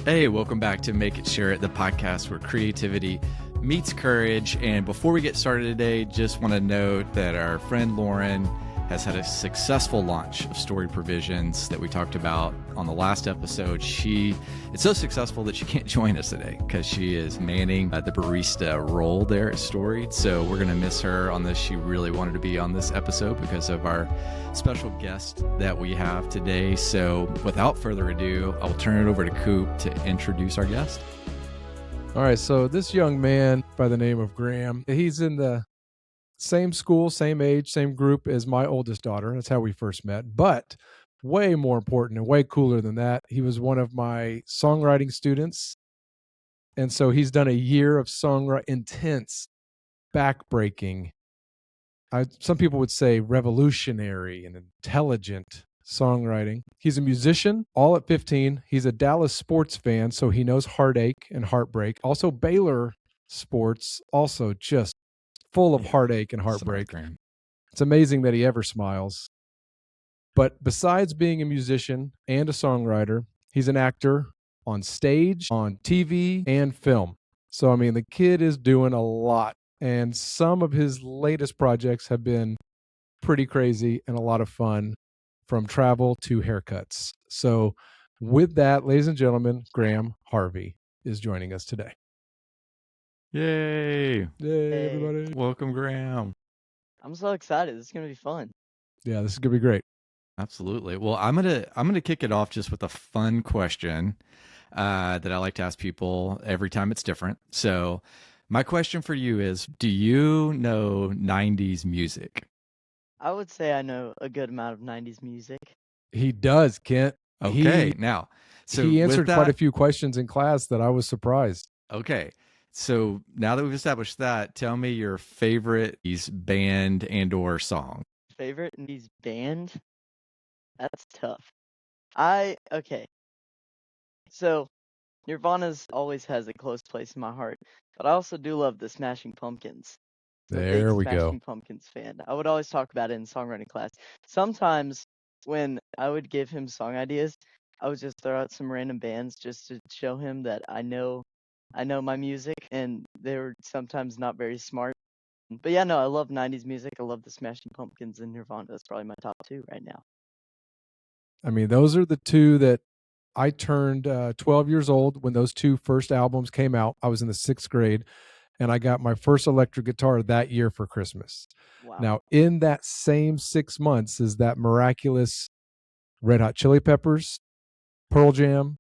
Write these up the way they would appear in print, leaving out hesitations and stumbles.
Hey, welcome back to Make It Share It, the podcast where creativity meets courage. And before we get started today, just want to note that our friend Lauren has had a successful launch of Storied provisions that we talked about on the last episode. It's so successful that she can't join us today because she is manning the barista role there at Storied. So we're going to miss her on this. She really wanted to be on this episode because of our special guest that we have today. So without further ado, I'll turn it over to Coop to introduce our guest. All right, so this young man by the name of Graham, he's in the same school, same age, same group as my oldest daughter. That's how we first met. But way more important and way cooler than that, he was one of my songwriting students. And so he's done a year of intense, backbreaking, some people would say revolutionary and intelligent songwriting. He's a musician, all at 15. He's a Dallas sports fan, so he knows heartache and heartbreak. Also Baylor sports, also just full of heartache and heartbreak. It's amazing that he ever smiles. But besides being a musician and a songwriter, he's an actor on stage, on TV, and film. So, I mean, the kid is doing a lot. And some of his latest projects have been pretty crazy and a lot of fun, from travel to haircuts. So with that, ladies and gentlemen, Graham Harvey is joining us today. Yay. Yay, everybody. Welcome, Graham. I'm so excited. This is going to be fun. Yeah, this is going to be great. Absolutely. Well, I'm gonna kick it off just with a fun question that I like to ask people every time it's different. So my question for you is, do you know 90s music? I would say I know a good amount of 90s music. He does, Kent. Okay, so he answered quite a few questions in class that I was surprised. Okay, so now that we've established that, tell me your favorite band and or song. Favorite 90s band? That's tough. Okay. So Nirvana's always has a close place in my heart, but I also do love the Smashing Pumpkins. There we go. Smashing Pumpkins fan. I would always talk about it in songwriting class. Sometimes when I would give him song ideas, I would just throw out some random bands just to show him that I know my music, and they were sometimes not very smart. But yeah, no, I love 90s music. I love the Smashing Pumpkins and Nirvana. That's probably my top two right now. I mean, those are the two that I turned 12 years old when those two first albums came out. I was in the 6th grade, and I got my first electric guitar that year for Christmas. Wow. Now, in that same 6 months is that miraculous Red Hot Chili Peppers, Pearl Jam,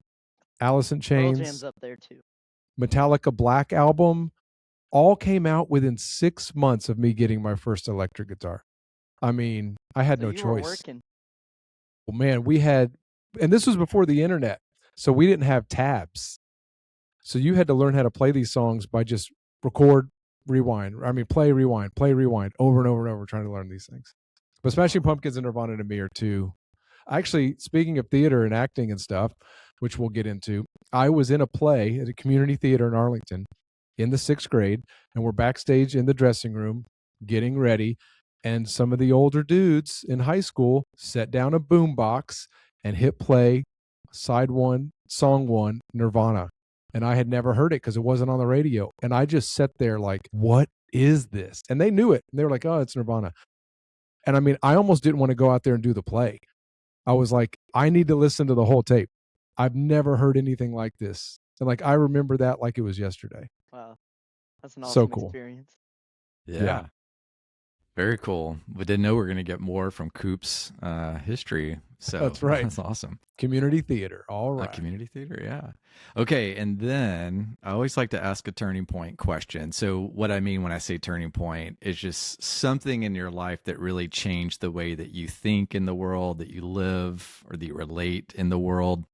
Alice in Chains, Pearl Jam's up there too. Metallica Black Album, all came out within 6 months of me getting my first electric guitar. I mean, I had no choice. Were working. Well, man, and this was before the internet, so we didn't have tabs. So you had to learn how to play these songs by just record, rewind. I mean, play, rewind, over and over and over, trying to learn these things. But Smashing Pumpkins and Nirvana to me are two. Actually, speaking of theater and acting and stuff, which we'll get into, I was in a play at a community theater in Arlington in the 6th grade, and we're backstage in the dressing room getting ready. And some of the older dudes in high school set down a boombox and hit play, side one, song one, Nirvana. And I had never heard it because it wasn't on the radio. And I just sat there like, what is this? And they knew it. And they were like, oh, it's Nirvana. And I mean, I almost didn't want to go out there and do the play. I was like, I need to listen to the whole tape. I've never heard anything like this. And like, I remember that like it was yesterday. Wow. That's an awesome cool experience. Yeah. Very cool. We didn't know we were going to get more from Coop's history. So that's right. That's awesome. Community theater. All right. Community theater. Yeah. Okay. And then I always like to ask a turning point question. So what I mean when I say turning point is just something in your life that really changed the way that you think in the world, that you live, or that you relate in the world.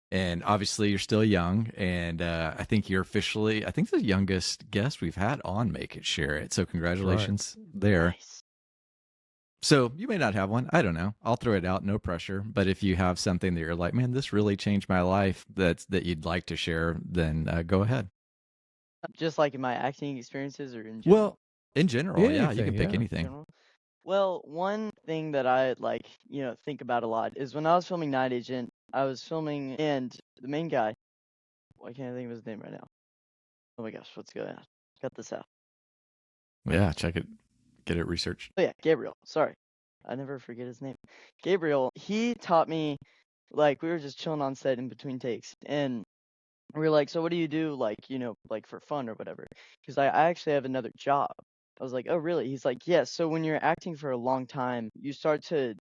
And obviously you're still young, and I think you're officially, I think the youngest guest we've had on Make It Share It. So congratulations there. Nice. So you may not have one. I don't know. I'll throw it out. No pressure. But if you have something that you're like, man, this really changed my life that you'd like to share, then go ahead. Just like in my acting experiences or in general? Well, in general, yeah, you can pick anything. Well, one thing that I think about a lot is when I was filming Night Agent, I was filming, and the main guy, Why can't I think of his name right now? Oh my gosh, what's going on? Cut this out. Yeah, check it. Get it researched. Oh yeah, Gabriel. Sorry. I never forget his name. Gabriel, he taught me, like, we were just chilling on set in between takes, and we were like, so what do you do, like, like for fun or whatever? Because I actually have another job. I was like, oh, really? He's like, yes. So when you're acting for a long time, you start to,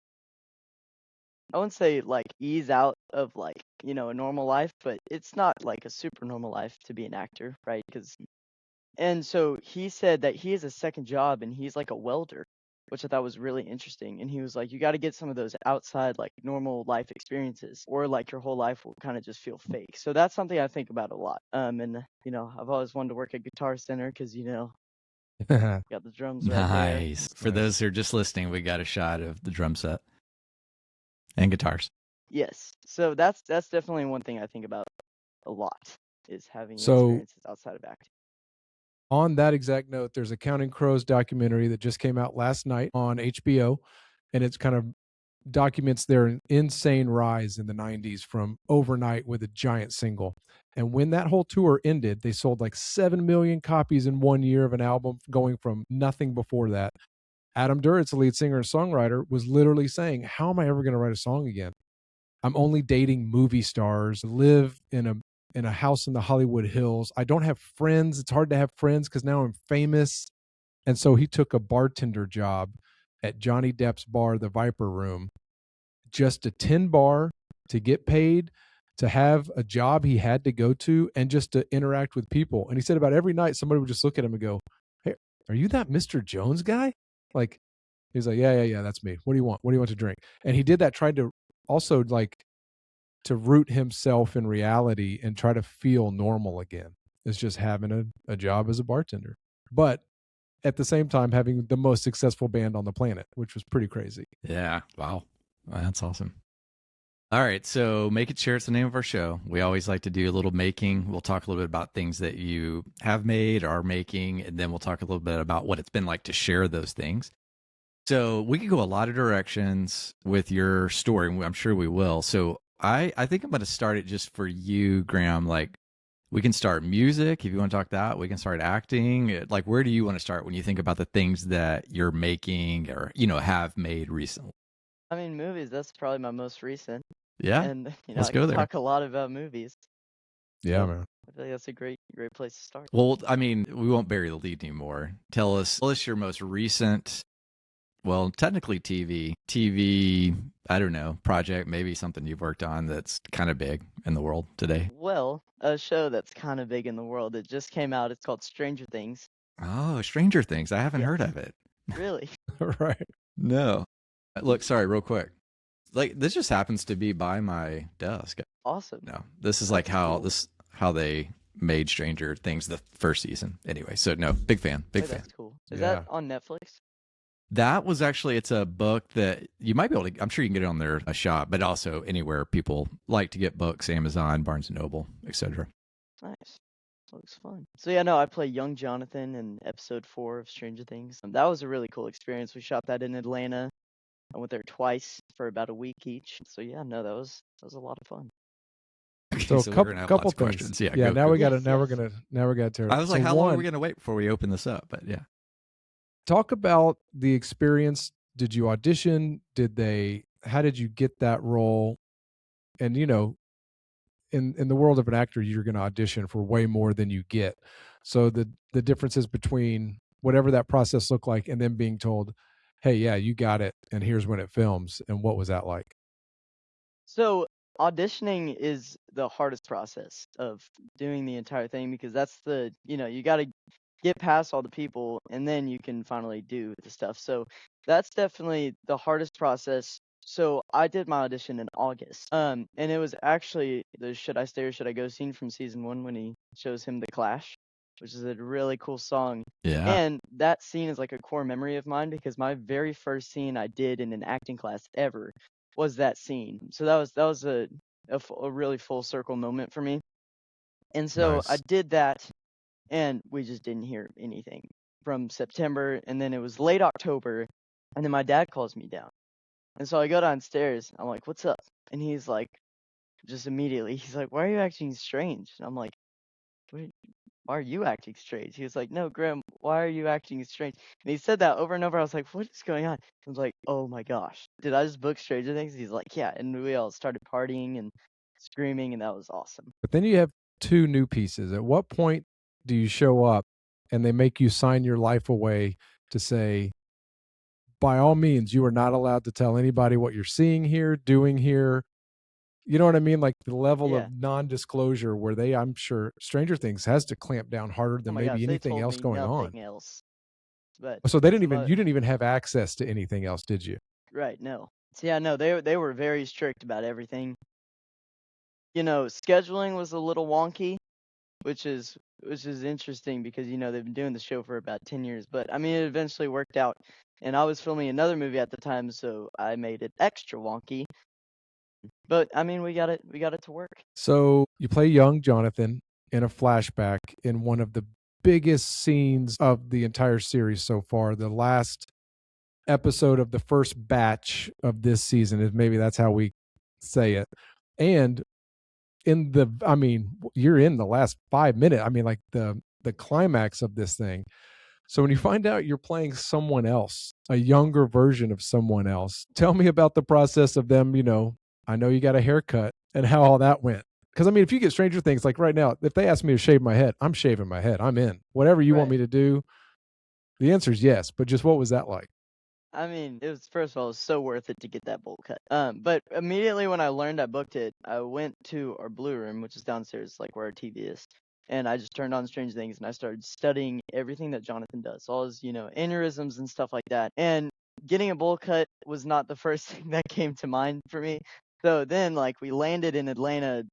I wouldn't say like ease out of like, a normal life, but it's not like a super normal life to be an actor, right? And so he said that he has a second job and he's like a welder, which I thought was really interesting. And he was like, you got to get some of those outside, like normal life experiences, or like your whole life will kind of just feel fake. So that's something I think about a lot. And I've always wanted to work at Guitar Center because, got the drums right there. Nice. For those who are just listening, we got a shot of the drum set and guitars. Yes. So that's definitely one thing I think about a lot, is having So- experiences outside of acting. On that exact note, there's a Counting Crows documentary that just came out last night on HBO, and it's kind of documents their insane rise in the 90s from overnight with a giant single. And when that whole tour ended, they sold like 7 million copies in 1 year of an album, going from nothing before that. Adam Duritz, the lead singer and songwriter, was literally saying, how am I ever going to write a song again? I'm only dating movie stars, live in a house in the Hollywood Hills. I don't have friends. It's hard to have friends because now I'm famous. And so he took a bartender job at Johnny Depp's bar, the Viper Room, just a 10 bar to get paid, to have a job he had to go to, and just to interact with people. And he said about every night somebody would just look at him and go, hey, are you that Mr. Jones guy? Like, he's like, yeah, that's me. What do you want? What do you want to drink? And he did that, tried to also like to root himself in reality and try to feel normal again. It's just having a job as a bartender. But at the same time, having the most successful band on the planet, which was pretty crazy. Yeah. Wow. That's awesome. All right. So Make It Share, it's the name of our show. We always like to do a little making. We'll talk a little bit about things that you have made, are making, and then we'll talk a little bit about what it's been like to share those things. So we could go a lot of directions with your story, and I'm sure we will. So I think I'm going to start it just for you, Graham. Like, we can start music if you want to talk that. We can start acting. Like, where do you want to start when you think about the things that you're making or, have made recently? I mean, movies, that's probably my most recent. Yeah. And, let's I go can there. talk a lot about movies. Yeah, So, man. I feel like that's a great place to start. Well, I mean, we won't bury the lead anymore. Tell us your most recent, well, technically TV, I don't know, project, maybe something you've worked on that's kind of big in the world today. Well, a show that's kind of big in the world. It just came out. It's called Stranger Things. Oh, Stranger Things. I haven't heard Yes. of it. Really? Right. No. Look, sorry, real quick. Like, this just happens to be by my desk. Awesome. No, this is like how they made Stranger Things the first season. Anyway, so no, big fan. Oh, that's cool. Is that on Netflix? That was actually, it's a book that you might be able to, I'm sure you can get it on their shop, but also anywhere people like to get books, Amazon, Barnes & Noble, etc. Nice. Looks fun. So yeah, no, I play young Jonathan in episode 4 of Stranger Things. That was a really cool experience. We shot that in Atlanta. I went there twice for about a week each. So yeah, no, that was a lot of fun. So, we're a gonna have couple lots of things. questions. Yeah, Yeah. go, Now go. we got to. Yes, Now yes. we're gonna tear it. I was like, So how long are one, we going to wait before we open this up? But yeah. talk about the experience. Did you audition? How did you get that role? And in the world of an actor, you're going to audition for way more than you get. So the differences between whatever that process looked like and then being told, hey, yeah, you got it, and here's when it films, and what was that like? So auditioning is the hardest process of doing the entire thing, because that's you got to get past all the people and then you can finally do the stuff. So that's definitely the hardest process. So I did my audition in August. And it was actually the Should I Stay or Should I Go scene from season 1 when he shows him the Clash, which is a really cool song. Yeah. And that scene is like a core memory of mine, because my very first scene I did in an acting class ever was that scene. So that was a really full circle moment for me. And so I Nice. did that, and we just didn't hear anything from September. And then it was late October, and then my dad calls me down. And so I go downstairs. I'm like, what's up? And he's like, just immediately, he's like, "Why are you acting strange?" And I'm like, "Why are you acting strange?" He was like, "No, Graham, why are you acting strange?" And he said that over and over. I was like, "What is going on?" I was like, "Oh my gosh, did I just book Stranger Things?" He's like, "Yeah," and we all started partying and screaming, and that was awesome. But then you have two new pieces. At what point do you show up and they make you sign your life away to say, by all means, you are not allowed to tell anybody what you're seeing here, doing here? You know what I mean? Like the level Yeah. of non-disclosure where I'm sure Stranger Things has to clamp down harder Oh than my gosh, maybe they anything told else me going on. nothing else. But So they some you didn't even have access to anything else, did you? right, no. So yeah, no, they were very strict about everything. Scheduling was a little wonky, which is interesting because they've been doing the show for about 10 years, but I mean it eventually worked out. And I was filming another movie at the time, so I made it extra wonky. But I mean we got it to work. So you play young Jonathan in a flashback in one of the biggest scenes of the entire series so far. The last episode of the first batch of this season, is maybe that's how we say it. And you're in the last 5 minutes. I mean, like the climax of this thing. So when you find out you're playing someone else, a younger version of someone else, tell me about the process of them, I know you got a haircut and how all that went. Because I mean, if you get Stranger Things, like right now, if they ask me to shave my head, I'm shaving my head. I'm in. Whatever you want Right. me to do, the answer is yes. But just what was that like? I mean, it was first of all, it was so worth it to get that bowl cut. But immediately when I learned I booked it, I went to our blue room, which is downstairs, like where our TV is, and I just turned on Strange Things and I started studying everything that Jonathan does, all his, aneurysms and stuff like that. And getting a bowl cut was not the first thing that came to mind for me. So then, like, we landed in Atlanta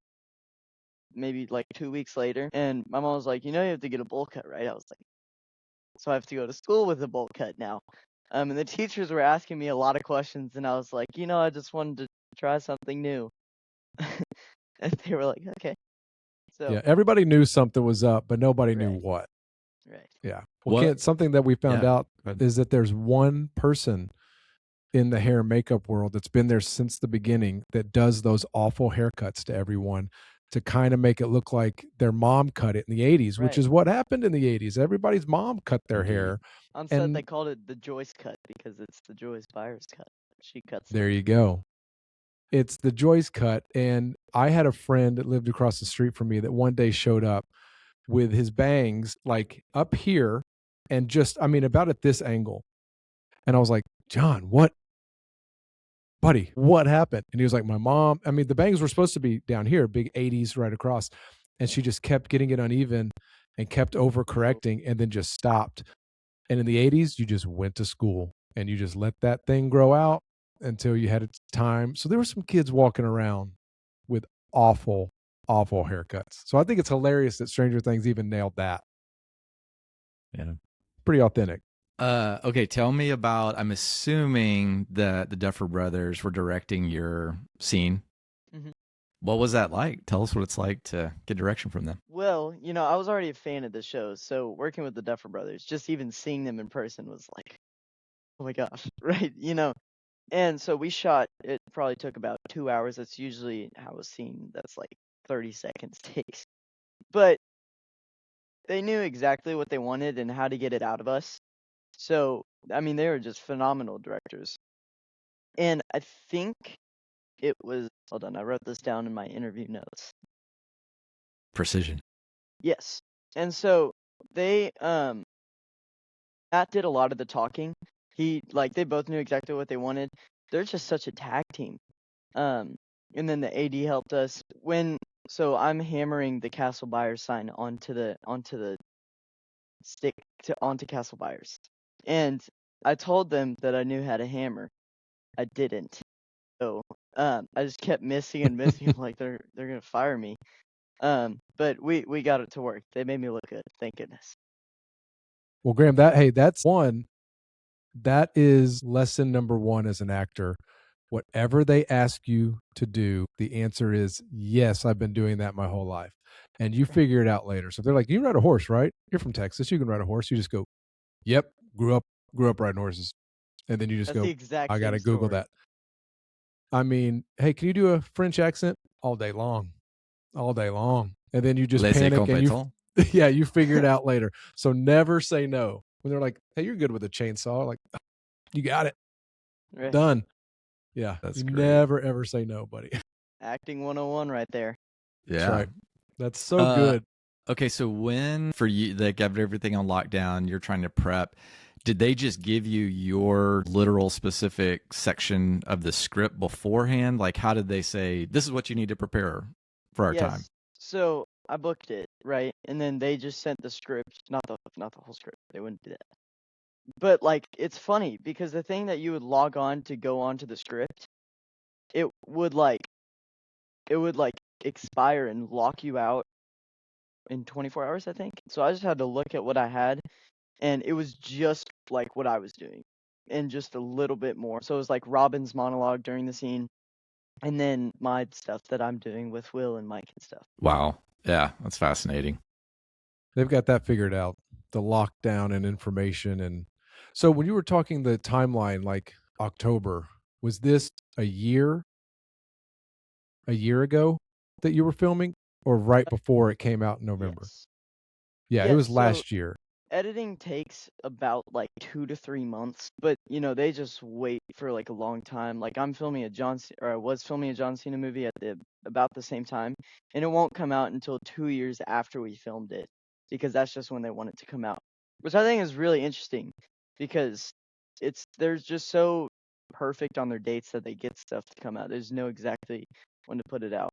maybe like 2 weeks later, and my mom was like, you have to get a bowl cut, right? I was like, so I have to go to school with a bowl cut now. And the teachers were asking me a lot of questions, and I was like, I just wanted to try something new. And they were like, okay. So, Yeah, everybody knew something was up, but nobody knew right, what. right. Yeah. Well, What? Kent, something that we found Yeah. out Go ahead. is that there's one person in the hair and makeup world that's been there since the beginning that does those awful haircuts to everyone to kind of make it look like their mom cut it in the 80s, which Right. is what happened in the 80s. Everybody's mom cut their Indeed. hair. On set, they And called it the Joyce cut because it's the Joyce Byers cut. She cuts there them. you go. It's the Joyce cut. And I had a friend that lived across the street from me that one day showed up with his bangs like up here and just, I mean, about at this angle. And I was like, John, buddy, what happened? And he was like, my mom. I mean, the bangs were supposed to be down here, big 80s right across. And she just kept getting it uneven and kept overcorrecting and then just stopped. And in the 80s, you just went to school and you just let that thing grow out until you had its time. So there were some kids walking around with awful, awful haircuts. So I think it's hilarious that Stranger Things even nailed that. Yeah. Pretty authentic. Okay, tell me about. I'm assuming that the Duffer Brothers were directing your scene. Mhm. What was that like? Tell us what it's like to get direction from them. Well, I was already a fan of the show, so working with the Duffer Brothers, just even seeing them in person was like, oh my gosh, right? And so we shot, it probably took about 2 hours. That's usually how a scene that's like 30 seconds takes. But they knew exactly what they wanted and how to get it out of us. So, I mean, they were just phenomenal directors. And I think it was, hold on, I wrote this down in my interview notes. Precision. Yes. And so they, Matt did a lot of the talking. They both knew exactly what they wanted. They're just such a tag team. And then the AD helped us so I'm hammering the Castle Buyers sign onto the stick onto Castle Buyers. And I told them that I knew how to hammer. I didn't. So I just kept missing and missing. I'm like, they're gonna fire me. But we got it to work. They made me look good. Thank goodness. Well, Graham, that's one. That is lesson number one as an actor. Whatever they ask you to do, the answer is yes, I've been doing that my whole life. And you figure it out later. So they're like, you ride a horse, right? You're from Texas. You can ride a horse. You just go, yep, grew up riding horses. And then you just That's go, the exact I got same to Google story. that. I mean, hey, can you do a French accent? All day long, all day long. And then you just Laissez panic and compétent. yeah, you figure it out later. So never say no. When they're like, hey, you're good with a chainsaw. Like, you got it. Right. Done. Yeah. That's you great. never, ever say no, buddy. Acting 101 right there. That's Yeah. right. That's so good. Okay, so when for you they got everything on lockdown, you're trying to prep, did they just give you your literal specific section of the script beforehand? Like how did they say this is what you need to prepare for our time? So I booked it, right? And then they just sent the script, not the whole script. They wouldn't do that. But like it's funny because the thing that you would log on to go onto the script, it would like expire and lock you out in 24 hours, I think. So I just had to look at what I had, and it was just like what I was doing and just a little bit more. So it was like Robin's monologue during the scene, and then my stuff that I'm doing with Will and Mike and stuff. Wow. Yeah, that's fascinating. They've got that figured out, the lockdown and information. And so when you were talking the timeline, like October, was this a year ago that you were filming, or right before it came out in November? Yes. Yeah, it Yes, was so last year. editing takes about like 2 to 3 months, but they just wait for like a long time. Like I was filming a John Cena movie at about the same time, and it won't come out until 2 years after we filmed it because that's just when they want it to come out. Which I think is really interesting because they're just so perfect on their dates that they get stuff to come out. There's no exactly when to put it out.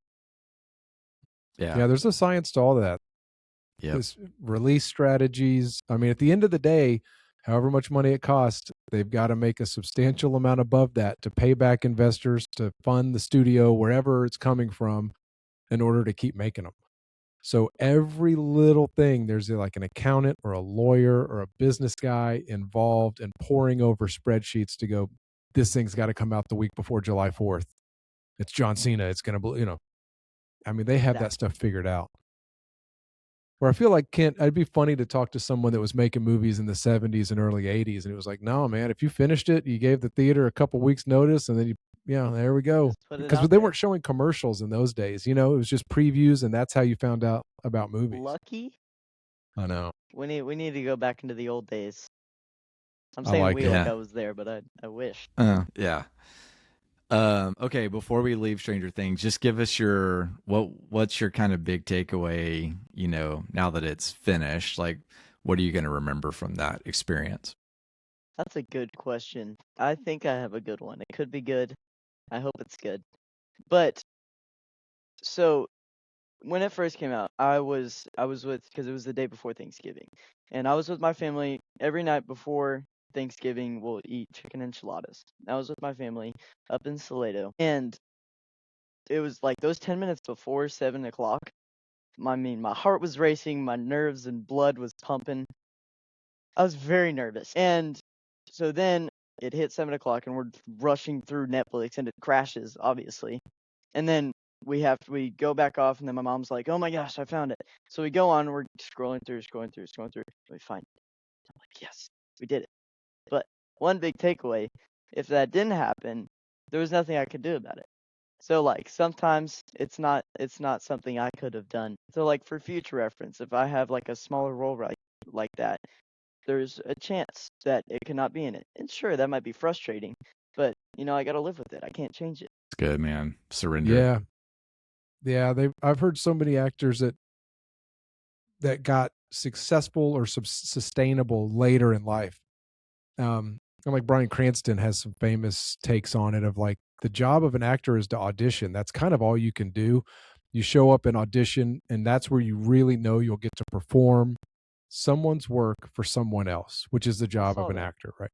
Yeah. Yeah, there's a science to all that. Yep. This release strategies. I mean, at the end of the day, however much money it costs, they've got to make a substantial amount above that to pay back investors, to fund the studio, wherever it's coming from, in order to keep making them. So every little thing, there's like an accountant or a lawyer or a business guy involved in poring over spreadsheets to go, this thing's got to come out the week before July 4th. It's John Cena. It's going to, I mean, they have that stuff figured out. Where I feel like, Kent, it'd be funny to talk to someone that was making movies in the 70s and early 80s. And it was like, no, man, if you finished it, you gave the theater a couple weeks notice and then there we go. Just put it Because out they there. weren't showing commercials in those days. It was just previews, and that's how you found out about movies. Lucky? I know. We need to go back into the old days. I'm I saying like we it. like I was there, but I wish. Yeah. Okay, before we leave Stranger Things, just give us what's your kind of big takeaway, now that it's finished? Like, what are you going to remember from that experience? That's a good question. I think I have a good one. It could be good. I hope it's good. But so when it first came out, I was because it was the day before Thanksgiving, and I was with my family every night before Thanksgiving. We'll eat chicken enchiladas. I was with my family up in Salado, and it was like those 10 minutes before 7 o'clock. I mean, my heart was racing, my nerves and blood was pumping. I was very nervous. And so then it hit 7 o'clock and we're rushing through Netflix and it crashes, obviously. And then we go back off and then my mom's like, oh my gosh, I found it. So we go on, we're scrolling through, and we find it. I'm like, yes, we did it. But one big takeaway, if that didn't happen, there was nothing I could do about it. So like sometimes it's not something I could have done. So like for future reference, if I have like a smaller role like that, there's a chance that it cannot be in it. And sure, that might be frustrating, but I got to live with it. I can't change it. It's good, man. Surrender. Yeah. Yeah, I've heard so many actors that got successful or sustainable later in life. And like Bryan Cranston has some famous takes on it of like the job of an actor is to audition. That's kind of all you can do. You show up and audition, and that's where you really know you'll get to perform someone's work for someone else, which is the job of an actor, right?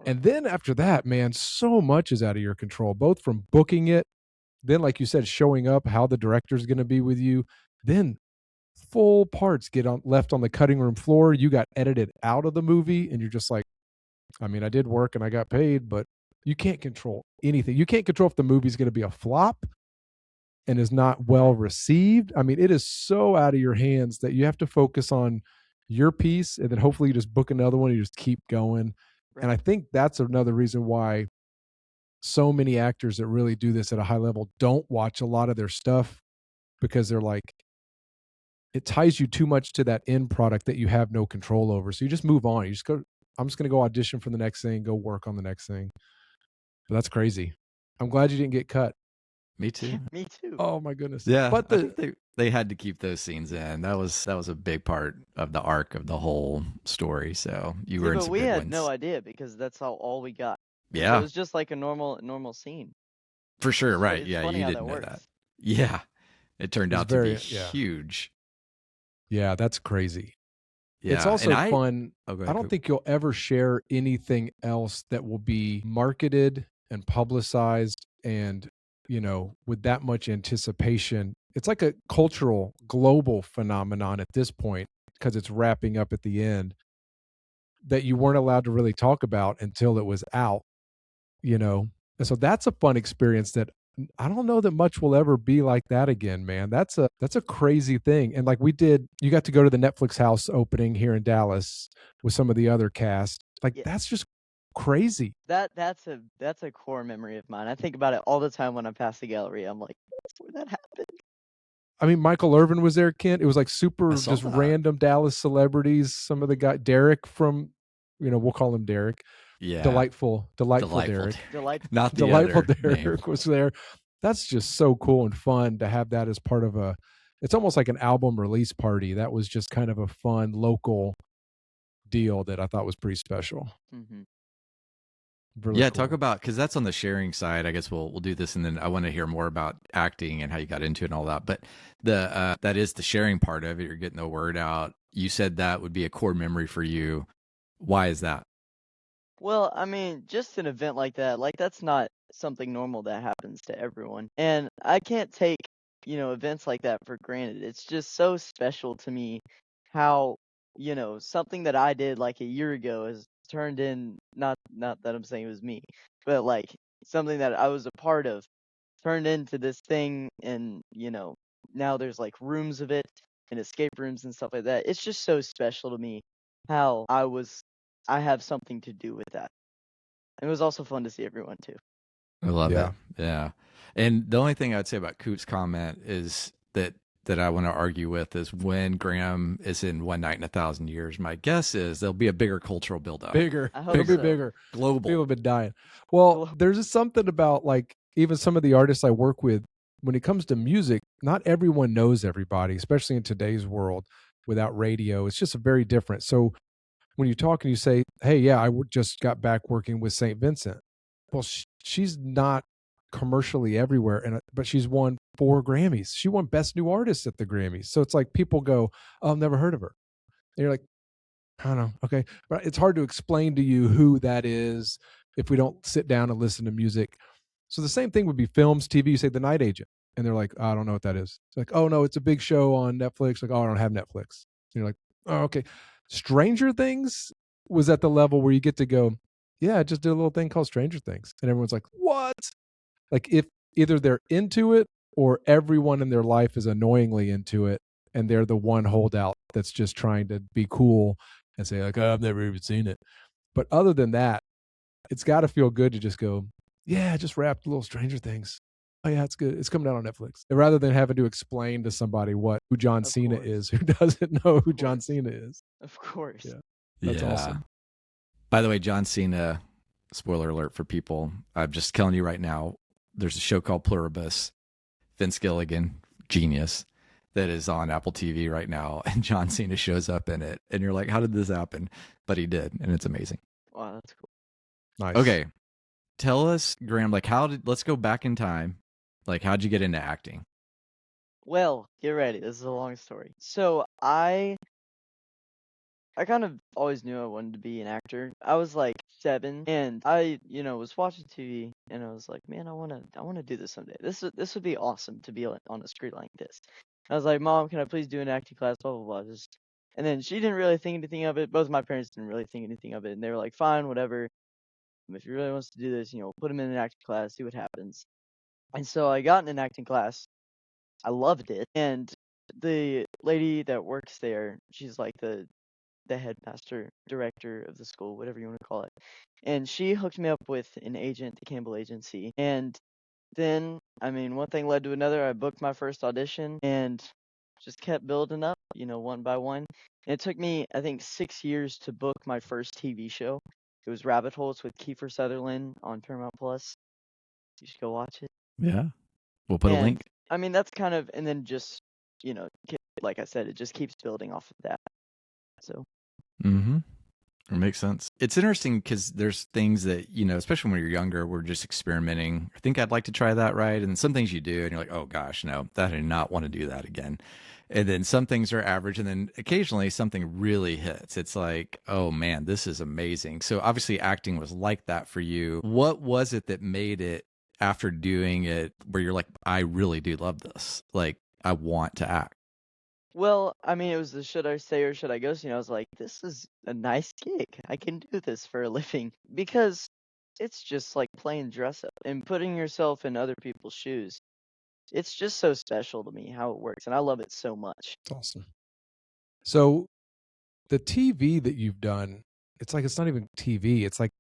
And then after that, man, so much is out of your control, both from booking it, then like you said, showing up, how the director's going to be with you, then full parts get left on the cutting room floor. You got edited out of the movie, and you're just like, I mean, I did work and I got paid, but you can't control anything. You can't control if the movie's going to be a flop and is not well received. I mean, it is so out of your hands that you have to focus on your piece, and then hopefully you just book another one and you just keep going. Right. And I think that's another reason why so many actors that really do this at a high level don't watch a lot of their stuff because they're like, it ties you too much to that end product that you have no control over. So you just move on. You just go, I'm just going to go audition for the next thing, go work on the next thing. But that's crazy. I'm glad you didn't get cut. Me too. Me too. Oh my goodness. Yeah, But I think they had to keep those scenes in. That was a big part of the arc of the whole story. So you were in but some we good had ones. no idea because that's all we got. So Yeah, it was just like a normal scene. for sure. So Right. it's Yeah, funny you how didn't that know works. that. Yeah, it turned It's out to be yeah. huge. Yeah, that's crazy. Yeah, It's also and fun. Oh, go I ahead, don't Coop. think you'll ever share anything else that will be marketed and publicized and, with that much anticipation. It's like a cultural, global phenomenon at this point because it's wrapping up at the end that you weren't allowed to really talk about until it was out, And so that's a fun experience that I don't know that much will ever be like that again, man. That's a crazy thing. And like you got to go to the Netflix house opening here in Dallas with some of the other cast. Like Yeah. that's just crazy. That's a core memory of mine. I think about it all the time when I pass the gallery. I'm like, that's where that happened. I mean, Michael Irvin was there, Kent. It was like super I saw just that. random Dallas celebrities. Some of the guy Derek from, we'll call him Derek. Yeah, Delightful Derek. Delightful. Not the Delightful other Derek name. was there. That's just so cool and fun to have that as part of it's almost like an album release party. That was just kind of a fun local deal that I thought was pretty special. Mm-hmm. Really Yeah, cool. talk about, because that's on the sharing side. I guess we'll do this, and then I want to hear more about acting and how you got into it and all that. But that is the sharing part of it. You're getting the word out. You said that would be a core memory for you. Why is that? Well, I mean, just an event like that, like that's not something normal that happens to everyone. And I can't take, events like that for granted. It's just so special to me how, something that I did like a year ago has turned in not that I'm saying it was me, but like something that I was a part of turned into this thing and, now there's like rooms of it and escape rooms and stuff like that. It's just so special to me how I have something to do with that. It was also fun to see everyone too. I love Yeah. it. Yeah. And the only thing I'd say about Coop's comment is that I want to argue with is when Graham is in One Night in 1,000 Years, my guess is there'll be a bigger cultural buildup. Bigger. I hope It'll be so. bigger. Global. People have been dying. Well, there's just something about like even some of the artists I work with, when it comes to music, not everyone knows everybody, especially in today's world without radio. It's just very different. So when you talk and you say, hey, yeah, just got back working with St. Vincent. Well, she's not commercially everywhere, but she's won 4 Grammys. She won Best New Artist at the Grammys. So it's like people go, oh, I've never heard of her. And you're like, I don't know. Okay. But it's hard to explain to you who that is if we don't sit down and listen to music. So the same thing would be films, TV. You say The Night Agent, and they're like, oh, I don't know what that is. It's like, oh, no, it's a big show on Netflix. Like, oh, I don't have Netflix. And you're like, oh, okay. Stranger Things was at the level where you get to go, yeah, I just did a little thing called Stranger Things. And everyone's like, what? Like if either they're into it or everyone in their life is annoyingly into it and they're the one holdout that's just trying to be cool and say like, oh, I've never even seen it. But other than that, it's got to feel good to just go, yeah, I just wrapped a little Stranger Things. Oh yeah, it's good. It's coming out on Netflix. And rather than having to explain to somebody who John Of Cena course. is, who doesn't know who John course. Cena is. Of course. Yeah. That's awesome. By the way, John Cena, spoiler alert for people, I'm just telling you right now, there's a show called Pluribus, Vince Gilligan, genius, that is on Apple TV right now, and John Cena shows up in it, and you're like, how did this happen? But he did, and it's amazing. Wow, that's cool. Nice. Okay, tell us, Graham, like let's go back in time. Like, how'd you get into acting? Well, get ready. This is a long story. So I kind of always knew I wanted to be an actor. I was like 7 and I, was watching TV and I was like, man, I want to do this someday. This would be awesome to be on a screen like this. I was like, Mom, can I please do an acting class? Blah, blah, blah. And then she didn't really think anything of it. Both of my parents didn't really think anything of it. And they were like, fine, whatever. If he really wants to do this, put him in an acting class, see what happens. And so I got in an acting class. I loved it. And the lady that works there, she's like the the headmaster, director of the school, whatever you want to call it. And she hooked me up with an agent, the Campbell Agency. And then, I mean, one thing led to another. I booked my first audition and just kept building up, one by one. And it took me, I think, 6 years to book my first TV show. It was Rabbit Holes with Kiefer Sutherland on Paramount Plus. You should go watch it. Yeah. We'll put a And link. I mean, that's kind of, and then just, like I said, it just keeps building off of that. So, Mm-hmm. It makes sense. It's interesting because there's things that, especially when you're younger, we're just experimenting. I think I'd like to try that, right? And some things you do, and you're like, oh gosh, no, I do not want to do that again. And then some things are average, and then occasionally something really hits. It's like, oh man, this is amazing. So obviously acting was like that for you. What was it that made it, after doing it, where you're like, I really do love this. Like, I want to act. well, I mean, it was the should I stay or should I go scene. I was like, this is a nice gig. I can do this for a living because it's just like playing dress up and putting yourself in other people's shoes. It's just so special to me how it works, and I love it so much. It's awesome. So the TV that you've done, it's not even TV. It's like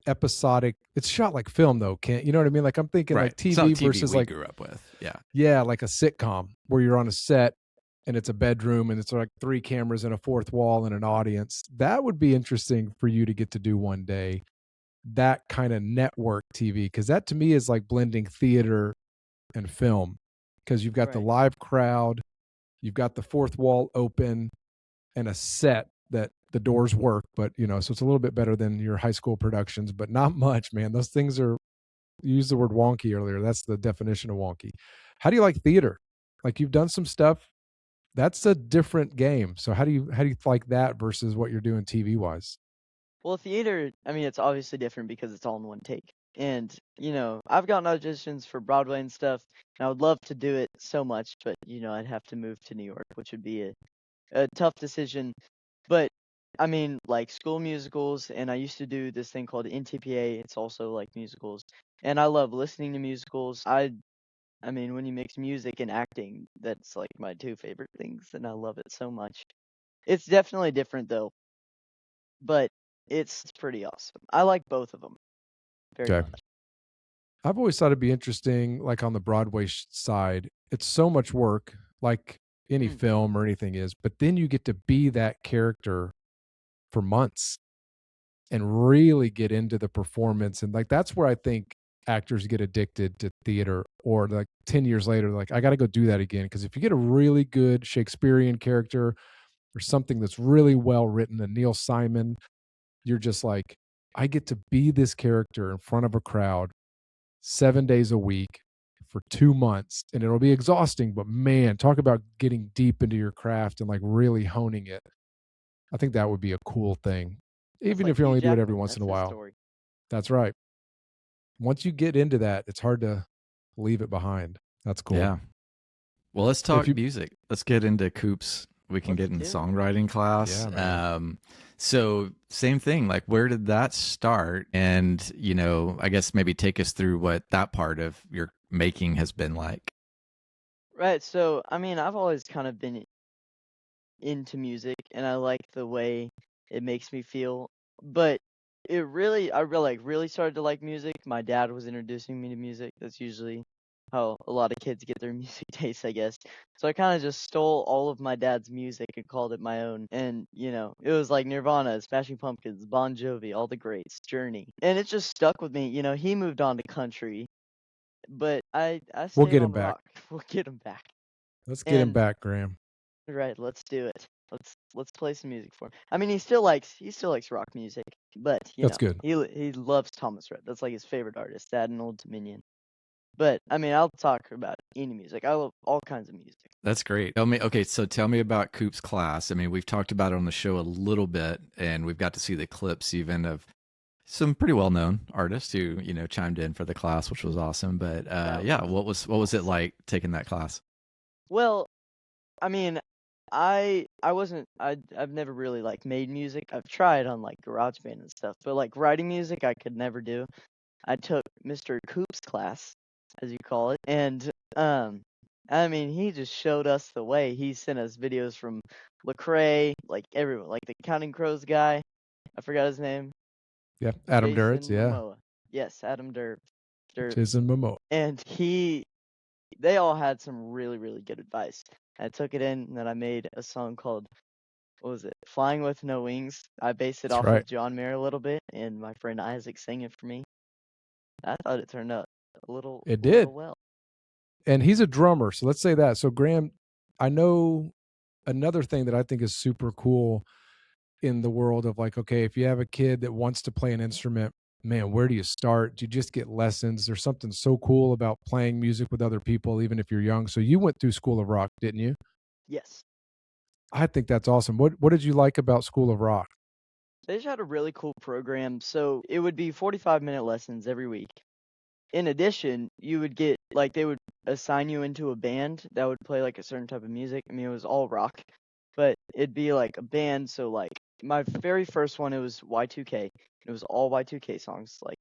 episodic. It's shot like film though, Kent. You know what I mean? Like I'm thinking like It's not TV TV versus we like, grew up with. Yeah. yeah, like a sitcom where you're on a set and it's a bedroom and it's like 3 cameras and a fourth wall and an audience. That would be interesting for you to get to do one day. That kind of network TV, because that to me is like blending theater and film, because you've got the Right. live crowd, you've got the fourth wall open, and a set that the doors work, but so it's a little bit better than your high school productions, but not much, man. Those things are, you used the word wonky earlier. That's the definition of wonky. How do you like theater? Like you've done some stuff. That's a different game. So how do you like that versus what you're doing TV wise? Well, theater, I mean, it's obviously different because it's all in one take. And, I've gotten auditions for Broadway and stuff, and I would love to do it so much, but, I'd have to move to New York, which would be a tough decision. But, I mean, like school musicals, and I used to do this thing called NTPA. It's also like musicals. And I love listening to musicals. I mean, when you mix music and acting, that's like my 2 favorite things, and I love it so much. It's definitely different though, but it's pretty awesome. I like both of them very Okay. much. I've always thought it'd be interesting, like on the Broadway side, it's so much work, like any Mm, film or anything is, but then you get to be that character for months and really get into the performance. And like, that's where I think actors get addicted to theater, or like 10 years later, like, I got to go do that again. Cause if you get a really good Shakespearean character or something that's really well written, and Neil Simon, you're just like, I get to be this character in front of a crowd 7 days a week for 2 months, and it'll be exhausting, but man, talk about getting deep into your craft and like really honing it. I think that would be a cool thing, that's even like if you Hugh only do it every Jackman. once in a That's his while. story. That's right. Once you get into that, it's hard to leave it behind. That's cool. Yeah. Well, let's If talk you, music. Let's get into Coop's. We can Let's get into do it. songwriting class. Yeah, man. So same thing. Like, where did that start? And I guess maybe take us through what that part of your making has been like. Right. So, I mean, I've always kind of been into music, and I like the way it makes me feel. But I really started to like music. My dad was introducing me to music. That's usually how a lot of kids get their music taste, I guess. So I kind of just stole all of my dad's music and called it my own. And, it was like Nirvana, Smashing Pumpkins, Bon Jovi, all the greats, Journey. And it just stuck with me. He moved on to country, but I we'll stayed get him on back. rock. We'll get him back. Let's get him And back, Graham. right, let's do it. Let's play some music for him. I mean, he still likes rock music, but That's good. he loves Thomas Rhett. That's like his favorite artist, that and Old Dominion. But I mean, I'll talk about any music. I love all kinds of music. That's great. Tell me about Coop's class. I mean, we've talked about it on the show a little bit, and we've got to see the clips even of some pretty well-known artists who chimed in for the class, which was awesome. But yeah, what was it like taking that class? Well, I mean, I've never really like made music. I've tried on like GarageBand and stuff, but like writing music I could never do. I took Mr. Coop's class, as you call it, and I mean, he just showed us the way. He sent us videos from Lecrae, like everyone, like the Counting Crows guy. I forgot his name. Yeah, Adam Duritz. Jason Yeah, Momoa. Yes, Adam Derp. Jason Momoa. And they all had some really, really good advice. I took it in, and then I made a song called, what was it? Flying with No Wings. I based it That's off right. of John Mayer a little bit, and my friend Isaac sang it for me. I thought it turned out a little well. And he's a drummer, so let's say that. So Graham, I know another thing that I think is super cool in the world of like, okay, if you have a kid that wants to play an instrument, man, where do you start? Do you just get lessons? There's something so cool about playing music with other people, even if you're young. So you went through School of Rock, didn't you? Yes. I think that's awesome. What did you like about School of Rock? They just had a really cool program. So it would be 45-minute lessons every week. In addition, you would get, like, they would assign you into a band that would play like a certain type of music. I mean, it was all rock, but it'd be like a band. So like my very first one, it was Y2K. It was all Y2K songs. Like,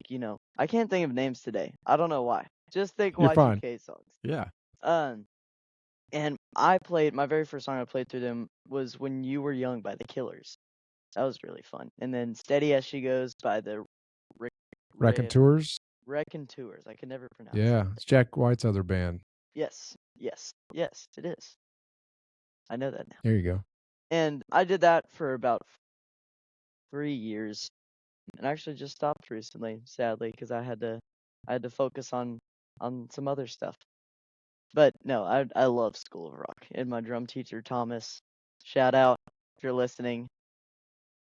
I can't think of names today. I don't know why. Just think You're fine. Y2K songs. Yeah. And my very first song I played through them was When You Were Young by The Killers. That was really fun. And then Steady As She Goes by the Raconteurs. Raconteurs. I can never pronounce Yeah, it. it's Jack White's other band. Yes, it is. I know that now. There you go. And I did that for about 3 years, and I actually just stopped recently, sadly, because I had to focus on some other stuff. But no, I love School of Rock, and my drum teacher Thomas, shout out if you're listening.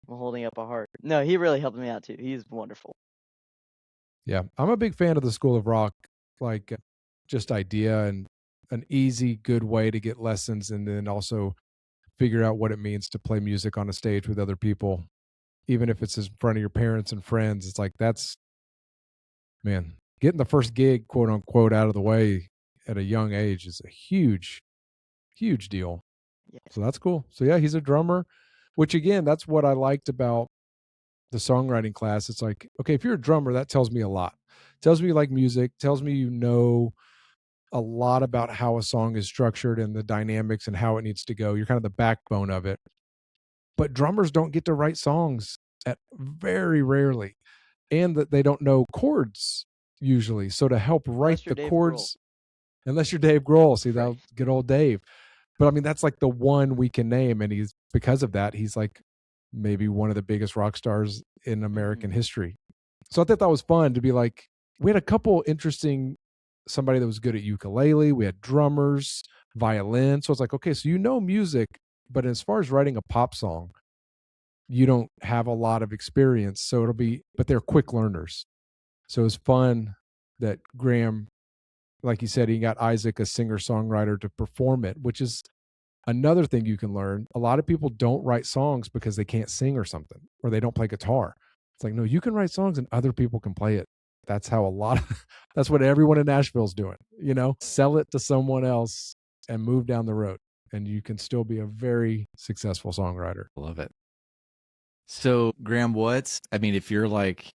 I'm holding up a heart. No, he really helped me out too. He's wonderful. Yeah, I'm a big fan of the School of Rock, like just idea and an easy, good way to get lessons and then also figure out what it means to play music on a stage with other people, even if it's in front of your parents and friends. It's like, man, getting the first gig, quote unquote, out of the way at a young age is a huge, huge deal. Yeah. So that's cool. So yeah, he's a drummer, which again, that's what I liked about the songwriting class. It's like, okay, if you're a drummer, that tells me a lot. Tells me you like music, tells me you know a lot about how a song is structured and the dynamics and how it needs to go. You're kind of the backbone of it. But drummers don't get to write songs at very rarely, and that they don't know chords usually. So to help write the chords, unless you're Dave Grohl, see, that'll get old Dave. But I mean, that's like the one we can name, and because of that, he's like maybe one of the biggest rock stars in American history. So I thought that was fun to be like, we had a couple interesting, somebody that was good at ukulele, we had drummers, violin. So it's like, okay, so you know music, but as far as writing a pop song, you don't have a lot of experience. So but they're quick learners. So it was fun that Graham, like you said, he got Isaac, a singer-songwriter, to perform it, which is another thing you can learn. A lot of people don't write songs because they can't sing or something, or they don't play guitar. It's like, no, you can write songs and other people can play it. That's how that's what everyone in Nashville's doing, sell it to someone else and move down the road. And you can still be a very successful songwriter. Love it. So Graham, if you're like,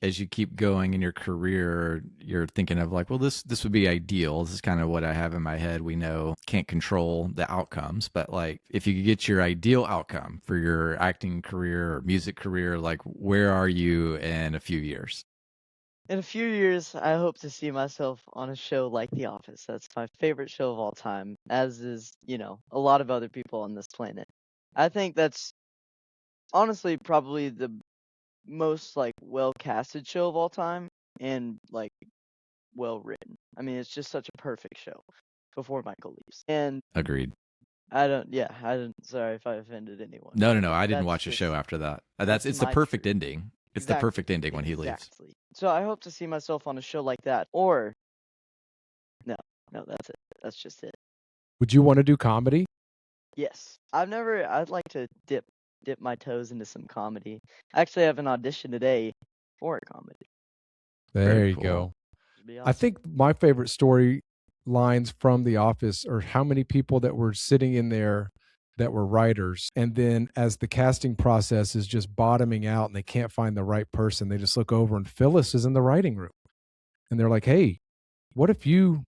as you keep going in your career, you're thinking of like, well, this would be ideal. This is kind of what I have in my head. We know can't control the outcomes, but like if you could get your ideal outcome for your acting career or music career, like where are you in a few years? In a few years, I hope to see myself on a show like The Office. That's my favorite show of all time, as is, a lot of other people on this planet. I think that's honestly probably the most like well-casted show of all time and like well written. I mean, it's just such a perfect show before Michael leaves. And agreed. Sorry if I offended anyone. No, I didn't watch a show after that. It's the perfect ending. It's the perfect ending when he leaves. So I hope to see myself on a show like that. Or no, that's it. That's just it. Would you want to do comedy? Yes. I'd like to dip my toes into some comedy. Actually, I have an audition today for a comedy. There you go. Awesome. I think my favorite story lines from The Office are how many people that were sitting in there that were writers, and then as the casting process is just bottoming out and they can't find the right person, they just look over and Phyllis is in the writing room and they're like, hey, what if you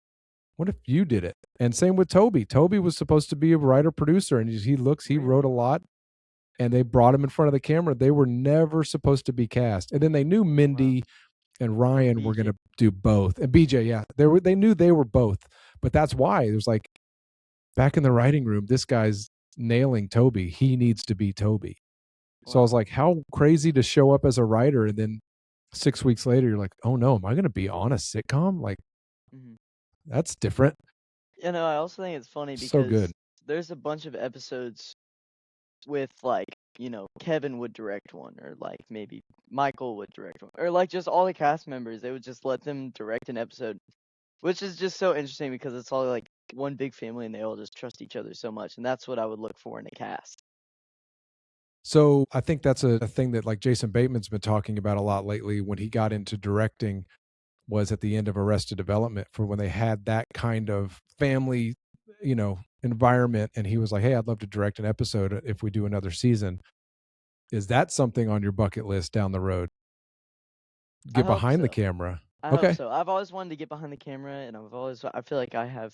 what if you did it? And same with Toby. Toby was supposed to be a writer producer, and he wrote a lot, and they brought him in front of the camera. They were never supposed to be cast. And then they knew Mindy and Ryan were going to do both. And BJ, yeah, they knew they were both. But that's why it was like, back in the writing room, this guy's nailing Toby. He needs to be Toby. So I was like, how crazy to show up as a writer, and then 6 weeks later, you're like, oh no, am I going to be on a sitcom? Like, that's different. You know, I also think it's funny because So good. there's a bunch of episodes with, like, you know, Kevin would direct one, or like maybe Michael would direct one, or like just all the cast members, they would just let them direct an episode, which is just so interesting because it's all like one big family and they all just trust each other so much. And that's what I would look for in a cast. So I think that's a thing that like Jason Bateman's been talking about a lot lately when he got into directing, was at the end of Arrested Development, for when they had that kind of family, you know, environment. And he was like, hey, I'd love to direct an episode if we do another season. Is that something on your bucket list down the road? Get behind the camera. I hope so. I've always wanted to get behind the camera, and I feel like I have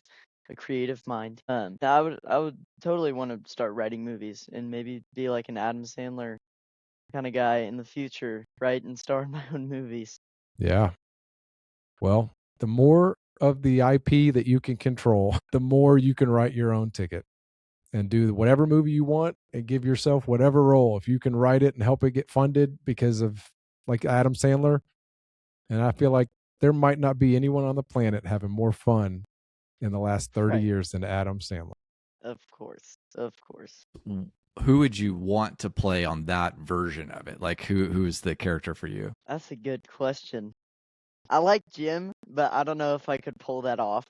a creative mind. I would totally want to start writing movies and maybe be like an Adam Sandler kind of guy in the future, write and star in my own movies. Yeah. Well, the more of the IP that you can control, the more you can write your own ticket and do whatever movie you want and give yourself whatever role. If you can write it and help it get funded because of like Adam Sandler. And I feel like there might not be anyone on the planet having more fun in the last 30 years than Adam Sandler. Of course. Of course. Who would you want to play on that version of it? Like who's the character for you? That's a good question. I like Jim, but I don't know if I could pull that off.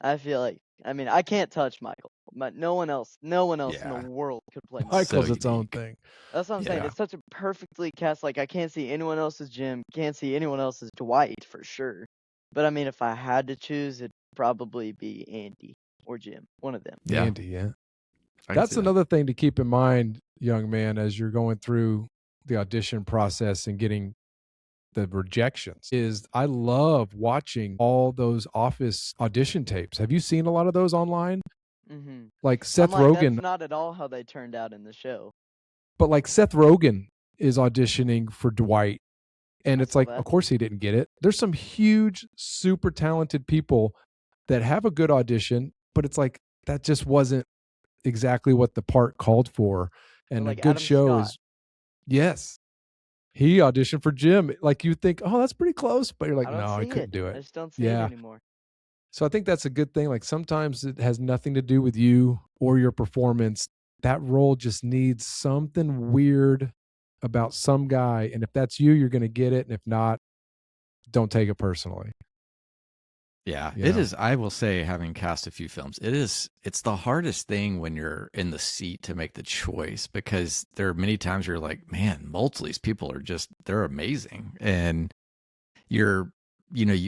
I feel like, I mean, I can't touch Michael, but no one else in the world could play Michael. Michael's its own thing. That's what I'm saying. It's such a perfectly cast. Like, I can't see anyone else as Jim. Can't see anyone else as Dwight for sure. But I mean, if I had to choose, it'd probably be Andy or Jim. One of them. Yeah. Andy, yeah. That's another thing to keep in mind, young man, as you're going through the audition process and getting the rejections, is I love watching all those Office audition tapes. Have you seen a lot of those online? Mm-hmm. Like Seth Rogen. That's not at all how they turned out in the show. But like Seth Rogen is auditioning for Dwight. And it's like, of course he didn't get it. There's some huge, super talented people that have a good audition, but it's like, that just wasn't exactly what the part called for. And like a good Adam show Scott. Is, yes. He auditioned for Jim. Like you think, oh, that's pretty close. But you're like, no, I couldn't do it. I just don't see it anymore. So I think that's a good thing. Like sometimes it has nothing to do with you or your performance. That role just needs something weird about some guy. And if that's you, you're going to get it. And if not, don't take it personally. Yeah, it is. I will say, having cast a few films, it's the hardest thing when you're in the seat to make the choice, because there are many times where you're like, man, most of these people are they're amazing. And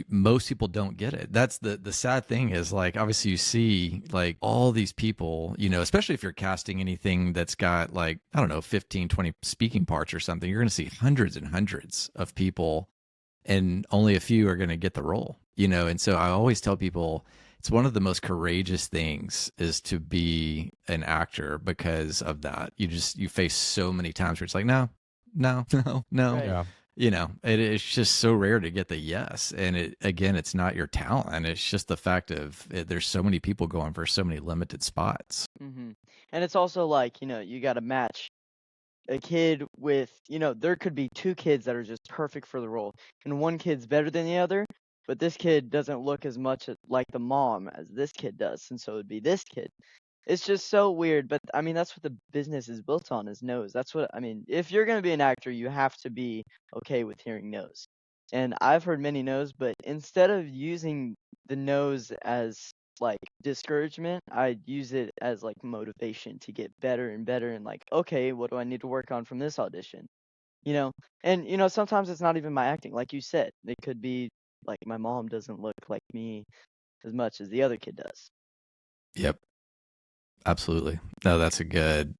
most people don't get it. That's the sad thing is, like, obviously you see like all these people, especially if you're casting anything that's got like, I don't know, 15, 20 speaking parts or something, you're going to see hundreds and hundreds of people and only a few are going to get the role, And so I always tell people it's one of the most courageous things is to be an actor because of that. You face so many times where it's like, no. Right. Yeah. It's just so rare to get the yes. And it's not your talent. It's just the fact of there's so many people going for so many limited spots. Mm-hmm. And it's also like, you got to match a kid with, there could be two kids that are just perfect for the role. And one kid's better than the other, but this kid doesn't look as much like the mom as this kid does. And so it'd be this kid. It's just so weird, but I mean, that's what the business is built on, is no's. If you're going to be an actor, you have to be okay with hearing no's. And I've heard many no's, but instead of using the no's as like discouragement, I use it as like motivation to get better and better. And like, okay, what do I need to work on from this audition? And sometimes it's not even my acting. Like you said, it could be like my mom doesn't look like me as much as the other kid does. Yep. Absolutely. No, that's a good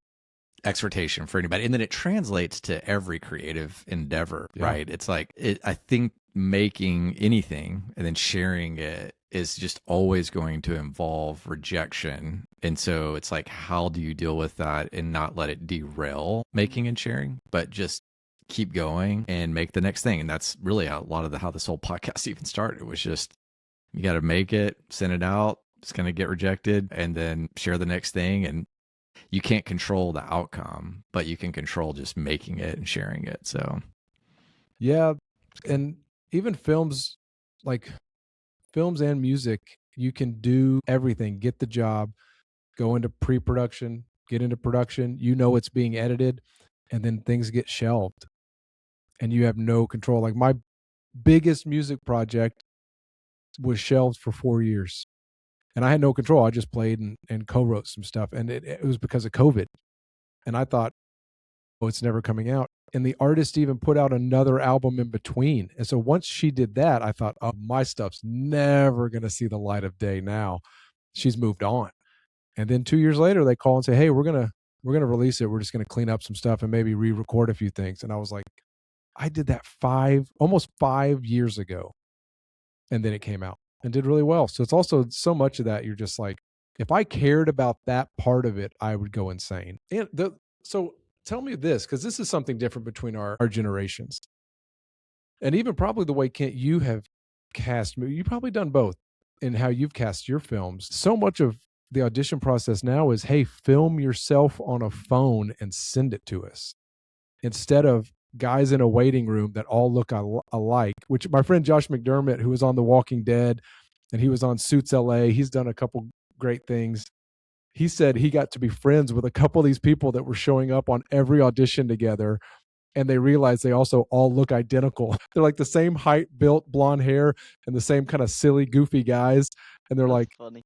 exhortation for anybody. And then it translates to every creative endeavor, right? It's like, I think making anything and then sharing it is just always going to involve rejection. And so it's like, how do you deal with that and not let it derail making and sharing, but just keep going and make the next thing? And that's really a lot of how this whole podcast even started. It was just, you got to make it, send it out, it's going to get rejected, and then share the next thing. And you can't control the outcome, but you can control just making it and sharing it. So Yeah. And even films, like films and music, you can do everything, get the job, go into pre-production, get into production, it's being edited, and then things get shelved and you have no control. Like my biggest music project was shelved for 4 years and I had no control. I just played and co-wrote some stuff, and it was because of COVID. And I thought, oh, it's never coming out. And the artist even put out another album in between. And so once she did that, I thought, oh, my stuff's never going to see the light of day now. She's moved on. And then 2 years later, they call and say, hey, we're going to release it. We're just going to clean up some stuff and maybe re-record a few things. And I was like, I did that almost 5 years ago. And then it came out and did really well. So it's also so much of that. You're just like, if I cared about that part of it, I would go insane. And so tell me this, because this is something different between our generations. And even probably the way, Kent, you have cast, you've probably done both in how you've cast your films. So much of the audition process now is, hey, film yourself on a phone and send it to us, instead of guys in a waiting room that all look alike, which my friend Josh McDermott, who was on The Walking Dead and he was on Suits LA, he's done a couple great things. He said he got to be friends with a couple of these people that were showing up on every audition together, and they realized they also all look identical. They're like the same height, built, blonde hair, and the same kind of silly, goofy guys. And they're That's like, funny.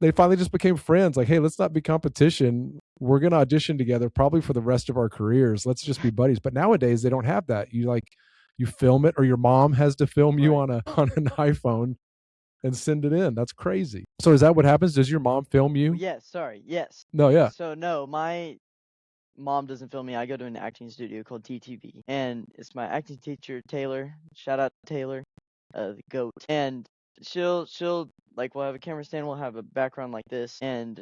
they finally just became friends. Like, hey, let's not be competition. We're going to audition together probably for the rest of our careers. Let's just be buddies. But nowadays they don't have that. You film it, or your mom has to film you on an iPhone and send it in. That's crazy. So is that what happens? Does your mom film you? Yes, sorry. Yes. No, yeah. So no, my mom doesn't film me. I go to an acting studio called TTV, and it's my acting teacher Taylor. Shout out to Taylor, the goat. And she'll like, we'll have a camera stand, we'll have a background like this, and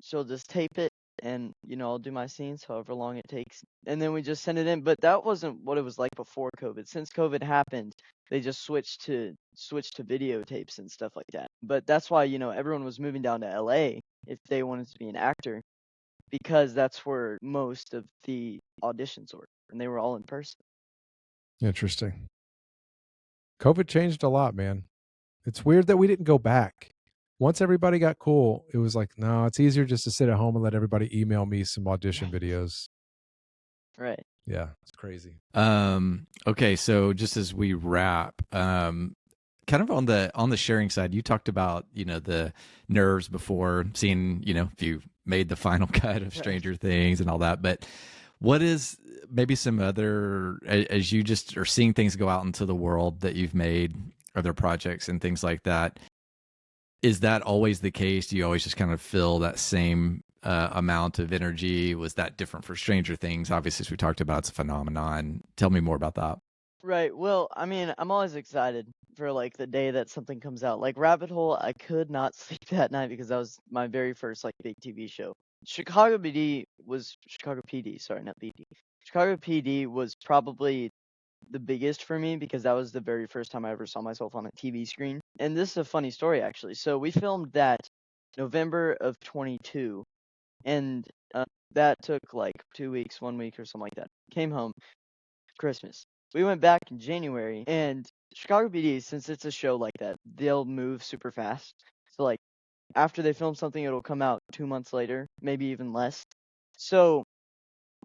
she'll just tape it, and I'll do my scenes however long it takes, and then we just send it in. But that wasn't what it was like before COVID. Since COVID happened, they just switched to videotapes and stuff like that. But that's why everyone was moving down to LA if they wanted to be an actor, because that's where most of the auditions were, and they were all in person. Interesting. COVID changed a lot, man. It's weird that we didn't go back. Once everybody got cool, it was like, no, it's easier just to sit at home and let everybody email me some audition videos. Right. Yeah, it's crazy. Okay, so just as we wrap, kind of on the sharing side, you talked about, the nerves before, seeing, if you made the final cut of Stranger Things and all that. But what is maybe some other, as you just are seeing things go out into the world that you've made, other projects and things like that, is that always the case? Do you always just kind of feel that same amount of energy? Was that different for Stranger Things? Obviously, as we talked about, it's a phenomenon. Tell me more about that. Right. Well, I mean, I'm always excited for like the day that something comes out. Like Rabbit Hole, I could not sleep that night because that was my very first like big TV show. Chicago PD, sorry, not BD. Chicago PD was probably the biggest for me because that was the very first time I ever saw myself on a TV screen. And this is a funny story actually. So we filmed that November of 22, and that took like 2 weeks, 1 week or something like that. Came home Christmas. We went back in January, and Chicago PD, since it's a show like that, they'll move super fast. So like after they film something, it'll come out 2 months later, maybe even less. So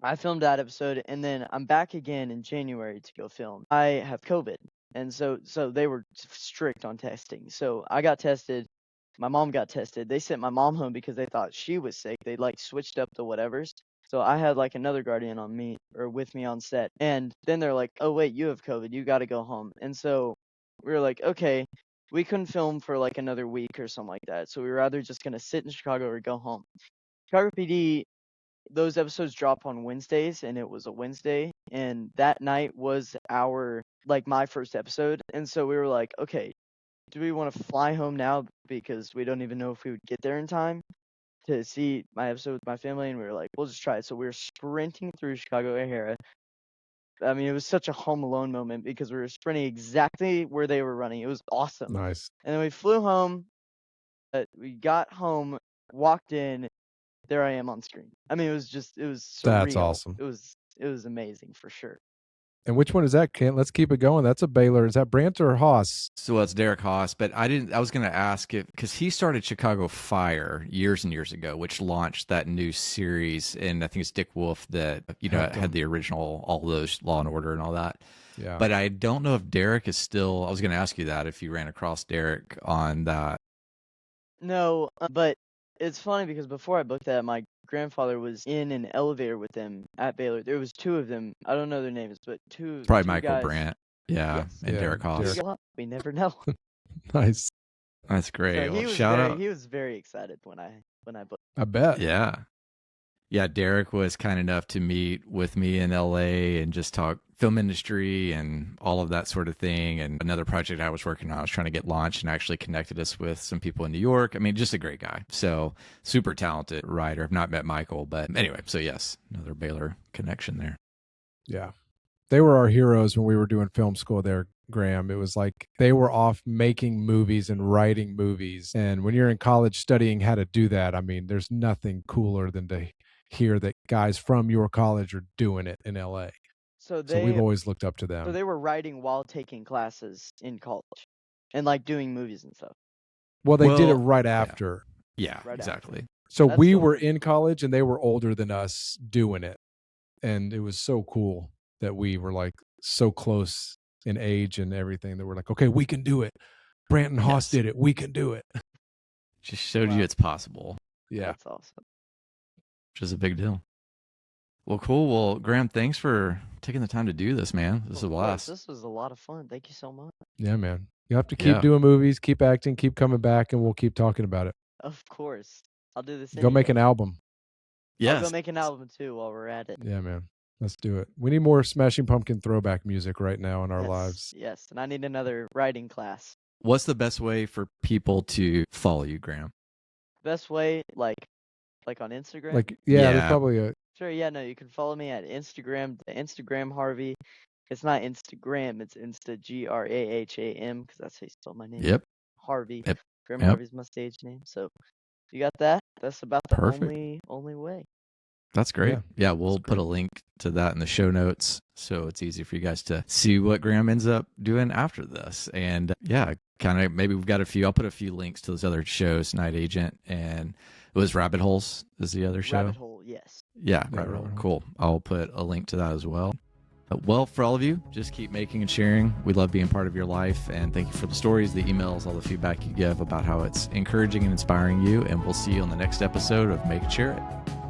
I filmed that episode, and then I'm back again in January to go film. I have COVID, and so they were strict on testing. So I got tested. My mom got tested. They sent my mom home because they thought she was sick. They like switched up the whatevers. So I had like another guardian on me or with me on set. And then they're like, "Oh wait, you have COVID. You got to go home." And so we were like, "Okay." We couldn't film for like another week or something like that. So we were either just gonna sit in Chicago or go home. Chicago PD, those episodes drop on Wednesdays, and it was a Wednesday, and that night was my first episode. And so we were like, okay, do we want to fly home now because we don't even know if we would get there in time to see my episode with my family? And we were like, we'll just try it. So we were sprinting through Chicago O'Hara. I mean, it was such a Home Alone moment because we were sprinting exactly where they were running. It was awesome. Nice. And then we flew home. We got home, walked in. There I am on screen. I mean, it was surreal. That's awesome. It was amazing for sure. And which one is that, Kent? Let's keep it going. That's a Baylor. Is that Brandt or Haas? So it's Derek Haas, but I was going to ask it because he started Chicago Fire years and years ago, which launched that new series. And I think it's Dick Wolf that, had the original, all those Law and Order and all that. Yeah. But I don't know if Derek is still, I was going to ask you that if you ran across Derek on that. No, but it's funny because before I booked that, my grandfather was in an elevator with them at Baylor. There was two of them. I don't know their names, but two. Probably two Michael guys. Brandt. Yeah. Yes. And Yeah, Derek Haas. Derek. We never know. Nice. That's great. So Well, shout out. He was very excited when I booked. I bet. Yeah. Yeah, Derek was kind enough to meet with me in LA and just talk film industry and all of that sort of thing. And another project I was working on, I was trying to get launched and actually connected us with some people in New York. I mean, just a great guy. So super talented writer. I've not met Michael, but anyway, so yes, another Baylor connection there. Yeah. They were our heroes when we were doing film school there, Graham. It was like they were off making movies and writing movies. And when you're in college studying how to do that, I mean, there's nothing cooler than to hear that guys from your college are doing it in LA. So we've always looked up to them. So they were writing while taking classes in college and like doing movies and stuff. Well, they did it right after. Yeah, Right exactly. after. So That's we cool. were in college and they were older than us doing it. And it was so cool that we were like so close in age and everything that we're like, okay, we can do it. Brandt and Haas did it. We can do it. Just showed Wow. you it's possible, Yeah. That's awesome. which is a big deal. Well, cool. Well, Graham, thanks for taking the time to do this, man. This is a Of course, blast. This was a lot of fun. Thank you so much. Yeah, man. You have to keep Yeah. doing movies, keep acting, keep coming back, and we'll keep talking about it. Of course. I'll do this. Go make an album. I'll Yes. go make an album too while we're at it. Yeah, man. Let's do it. We need more Smashing Pumpkin throwback music right now in our Yes, lives. Yes, and I need another writing class. What's the best way for people to follow you, Graham? Best way, like on Instagram. Like, yeah, there's Yeah. probably a Sure, yeah, no, you can follow me at Instagram, Instagram Harvey. It's not Instagram, it's Insta Graham because that's how you spell my name. Yep. Harvey. Yep. Graham Yep. Harvey's my stage name. So if you got that, that's about the Perfect. only way. That's great. Yeah, Yeah, we'll that's put a link to that in the show notes so it's easy for you guys to see what Graham ends up doing after this. And yeah, kind of maybe we've got I'll put a few links to those other shows, Night Agent, and it was Rabbit Holes is the other show. Rabbit Hole, yes. Yeah, Yeah, Rabbit Hole. Rabbit Hole. Cool. I'll put a link to that as well. Well, for all of you, just keep making and sharing. We love being part of your life. And thank you for the stories, the emails, all the feedback you give about how it's encouraging and inspiring you. And we'll see you on the next episode of Make It Share It.